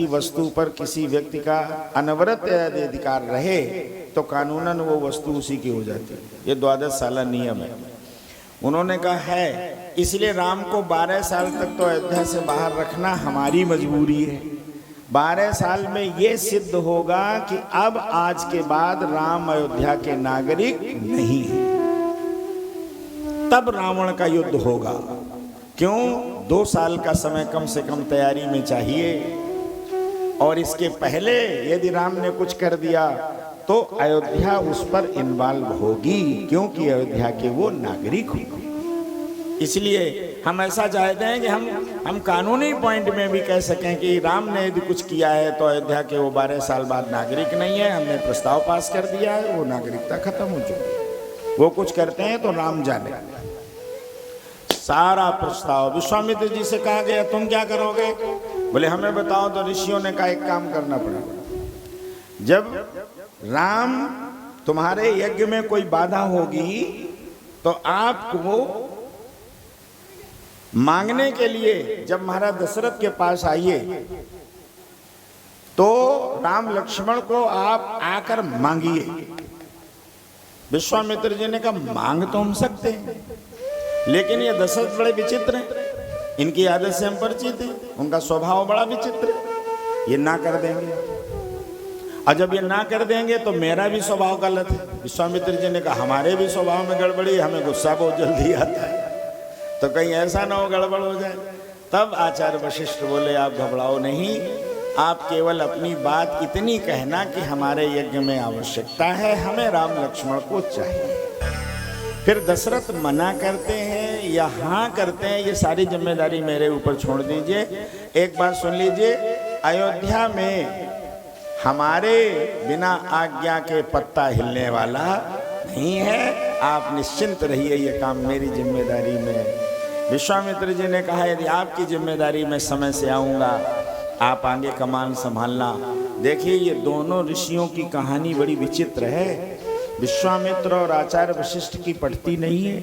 वस्तु पर किसी व्यक्ति का अनवरत यदि अधिकार रहे तो कानूनन वो वस्तु उसी की हो जाती है। ये 12 साला नियम है। उन्होंने कहा है इसलिए राम को 12 साल तक तो अयोध्या से बाहर रखना हमारी मजबूरी है। 12 साल में ये सिद्ध होगा कि अब आज के बाद राम अयोध्या के नागरिक नहीं है, तब रावण का युद्ध होगा। क्यों? 2 साल का समय कम से कम तैयारी में चाहिए, और इसके पहले यदि राम ने कुछ कर दिया तो अयोध्या उस पर इन्वॉल्व होगी, क्योंकि अयोध्या के वो नागरिक होंगे। इसलिए हम ऐसा चाहते हैं कि हम कानूनी पॉइंट में भी कह सकें कि राम ने यदि कुछ किया है तो अयोध्या के वो 12 साल बाद नागरिक नहीं है। हमने प्रस्ताव पास कर दिया है, वो नागरिकता खत्म हो चुकी है। वो कुछ करते हैं तो राम जाने। सारा प्रस्ताव विश्वामित्र जी से कहा गया तुम क्या करोगे? बोले हमें बताओ। तो ऋषियों ने कहा एक काम करना पड़ेगा, जब राम तुम्हारे यज्ञ में कोई बाधा होगी तो आपको मांगने के लिए जब महाराज दशरथ के पास आइए तो राम लक्ष्मण को आप आकर मांगिए। विश्वामित्र जी ने कहा मांग तो हम सकते हैं, लेकिन ये दशरथ बड़े विचित्र हैं, इनकी आदत से हम परिचित हैं, उनका स्वभाव बड़ा विचित्र है, ये ना कर देंगे। और जब ये ना कर देंगे तो मेरा भी स्वभाव गलत है। विश्वामित्र जी ने कहा हमारे भी स्वभाव में गड़बड़ी, हमें गुस्सा बहुत जल्दी आता है, तो कहीं ऐसा ना हो गड़बड़ हो जाए। तब आचार्य वशिष्ठ बोले आप घबराओ नहीं, आप केवल अपनी बात इतनी कहना कि हमारे यज्ञ में आवश्यकता है, हमें राम लक्ष्मण को चाहिए। फिर दशरथ मना करते हैं या हाँ करते हैं, ये सारी जिम्मेदारी मेरे ऊपर छोड़ दीजिए। एक बात सुन लीजिए, अयोध्या में हमारे बिना आज्ञा के पत्ता हिलने वाला नहीं है, आप निश्चिंत रहिए, ये काम मेरी जिम्मेदारी में है। विश्वामित्र जी ने कहा यदि आपकी जिम्मेदारी में समय से आऊँगा, आप आगे कमान संभालना। देखिए ये दोनों ऋषियों की कहानी बड़ी विचित्र है। विश्वामित्र और आचार्य वशिष्ठ की पटती नहीं है।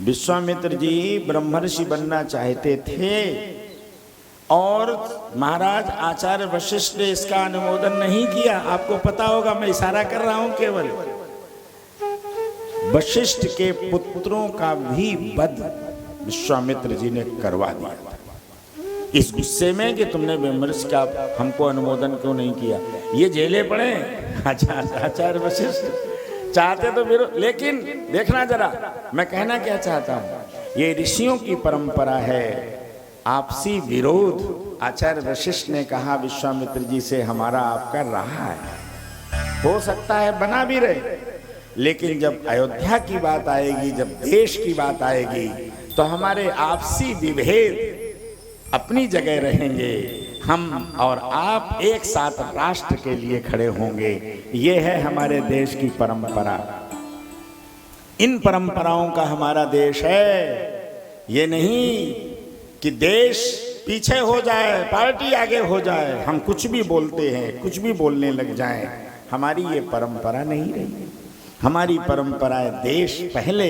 विश्वामित्र जी ब्रह्मर्षि बनना चाहते थे और महाराज आचार्य वशिष्ठ ने इसका अनुमोदन नहीं किया। आपको पता होगा, मैं इशारा कर रहा हूं केवल। वशिष्ठ के पुत्रों का भी वध विश्वामित्र जी ने करवा दिया था, इस गुस्से में कि तुमने ब्रह्मर्षि का हमको अनुमोदन क्यों नहीं किया। ये जेले पड़े आचार्य वशिष्ठ चाहते तो विरोध, लेकिन देखना जरा मैं कहना क्या चाहता हूं, ये ऋषियों की परंपरा है आपसी विरोध। आचार्य वशिष्ठ ने कहा विश्वामित्र जी से हमारा आपका रहा है, हो सकता है बना भी रहे, लेकिन जब अयोध्या की बात आएगी, जब देश की बात आएगी, तो हमारे आपसी विभेद अपनी जगह रहेंगे। हम और आप एक साथ राष्ट्र के लिए खड़े होंगे। ये है हमारे देश की परंपरा। इन परंपराओं का हमारा देश है। ये नहीं कि देश पीछे हो जाए, पार्टी आगे हो जाए, हम कुछ भी बोलते हैं, कुछ भी बोलने लग जाएं। हमारी ये परंपरा नहीं रही। हमारी परंपरा है देश पहले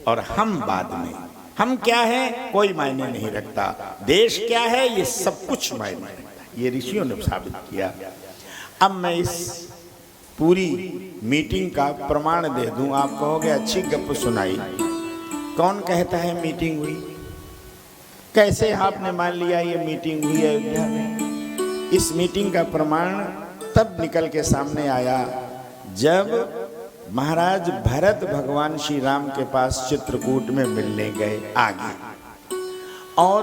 और हम बाद में। हम क्या हैं कोई मायने नहीं रखता, देश क्या है ये सब कुछ मायने रखता है। ये ऋषियों ने साबित किया। अब मैं इस पूरी मीटिंग का प्रमाण दे दूं। आप कहोगे अच्छी गप सुनाई, कौन कहता है मीटिंग हुई? कैसे आपने मान लिया ये मीटिंग हुई अयोध्या में? इस मीटिंग का प्रमाण तब निकल के सामने आया जब महाराज भरत भगवान श्री राम के पास चित्रकूट में मिलने गए आगे, और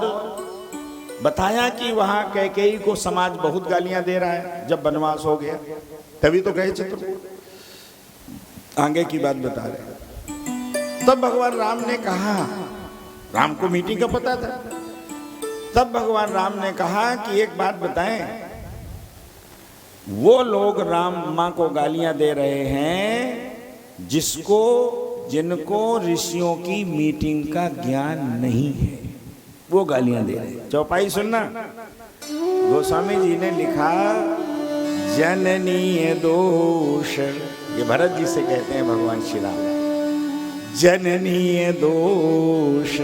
बताया कि वहां कैकेयी को समाज बहुत गालियां दे रहा है जब वनवास हो गया, तभी तो गए चित्रकूट। आगे की बात बता रहे। तब भगवान राम ने कहा, राम को मीटिंग का पता था, तब भगवान राम ने कहा कि एक बात बताएं, वो लोग राम माँ को गालियां दे रहे हैं जिनको ऋषियों की मीटिंग का ज्ञान नहीं है, वो गालियां दे रहे हैं। चौपाई सुनना, गोस्वामी जी ने लिखा जननीय दोष, ये भरत जी से कहते हैं भगवान श्री राम, जननीय दोष,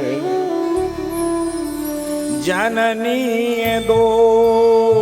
जननीय दोष